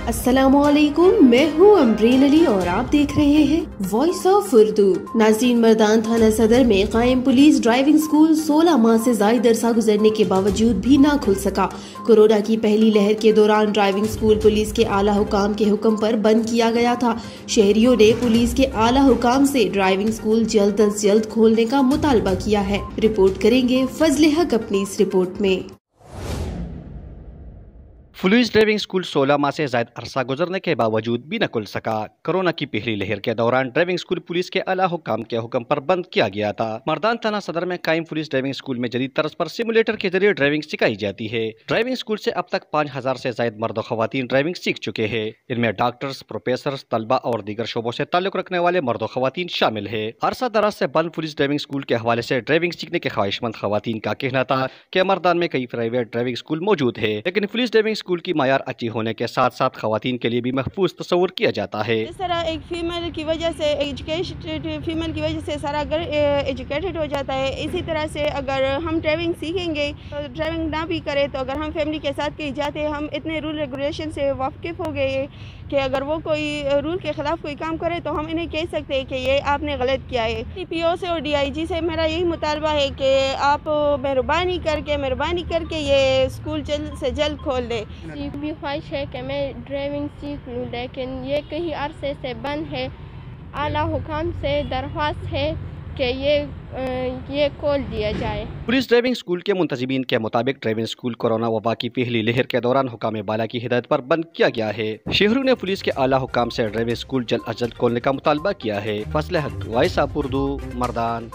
अस्सलाम वालेकुम, मैं हूँ अमरीन अली और आप देख रहे हैं वॉइस ऑफ उर्दू। नाज़रीन, मर्दान थाना सदर में कायम पुलिस ड्राइविंग स्कूल 16 माह से ज़ायद अरसा गुजरने के बावजूद भी ना खुल सका। कोरोना की पहली लहर के दौरान ड्राइविंग स्कूल पुलिस के आला हुकाम के हुक्म पर बंद किया गया था। शहरियों ने पुलिस के आला हुकाम से ड्राइविंग स्कूल जल्द अज जल्द खोलने का मुतालबा किया है। रिपोर्ट करेंगे फजले हक अपनी इस रिपोर्ट में। पुलिस ड्राइविंग स्कूल 16 माह से ज़ायद अरसा गुजरने के बावजूद भी न खुल सका। कोरोना की पहली लहर के दौरान ड्राइविंग स्कूल पुलिस के आला हुकाम के हुक्म पर बंद किया गया था। मर्दान थाना सदर में कायम पुलिस ड्राइविंग स्कूल में जदीद तर्ज पर सिमुलेटर के जरिए ड्राइविंग सिखाई जाती है। ड्राइविंग स्कूल से अब तक 5000 से ज़ायद मर्द ख़वातीन ड्राइविंग सीख चुके हैं। इनमें डॉक्टर्स, प्रोफेसर, तलबा और दीगर शोबों से ताल्लुक रखने वाले मर्द ख़वातीन शामिल है। अरसा दराज से बंद पुलिस ड्राइविंग स्कूल के हवाले से ड्राइविंग सीखने के ख्वाहिशमंद ख़वातीन का कहना था कि मर्दान में कई प्राइवेट ड्राइविंग स्कूल मौजूद है, लेकिन पुलिस ड्राइविंग स्कूल की मायार अच्छी होने के साथ साथ खवातीन के लिए भी महफूज तस्वुर किया जाता है। इस तरह एक फीमेल की वजह से एजुकेटेड फीमेल की वजह से सारा घर एजुकेटेड हो जाता है। इसी तरह से अगर हम ड्राइविंग सीखेंगे तो ड्राइविंग ना भी करें तो अगर हम फैमिली के साथ कहीं जाते हैं, हम इतने रूल रेगुलेशन से वाकिफ़ हो गए कि अगर वो कोई रूल के ख़िलाफ़ कोई काम करे तो हम इन्हें कह सकते हैं कि ये आपने गलत किया है। TPO से और DIG से मेरा यही मुतालबा है कि आप मेहरबानी करके ये स्कूल जल्द से जल्द खोल दें। भी ख्वाहिश है कि मैं ड्राइविंग सीख लूँ, लेकिन ये कई अरसे से बंद है। आला हुकाम से दरख्वास्त है कि ये खोल दिया जाए। पुलिस ड्राइविंग स्कूल के मुंतजिमीन के मुताबिक ड्राइविंग स्कूल कोरोना वबा की पहली लहर के दौरान हुकाम बाला की हिदायत पर बंद किया गया है। शहरों ने पुलिस के आला हुकाम से ड्राइविंग स्कूल जल्द अज जल्द खोलने का मुतालबा किया है। फजले हक, वॉइस ऑफ उर्दू, मर्दान।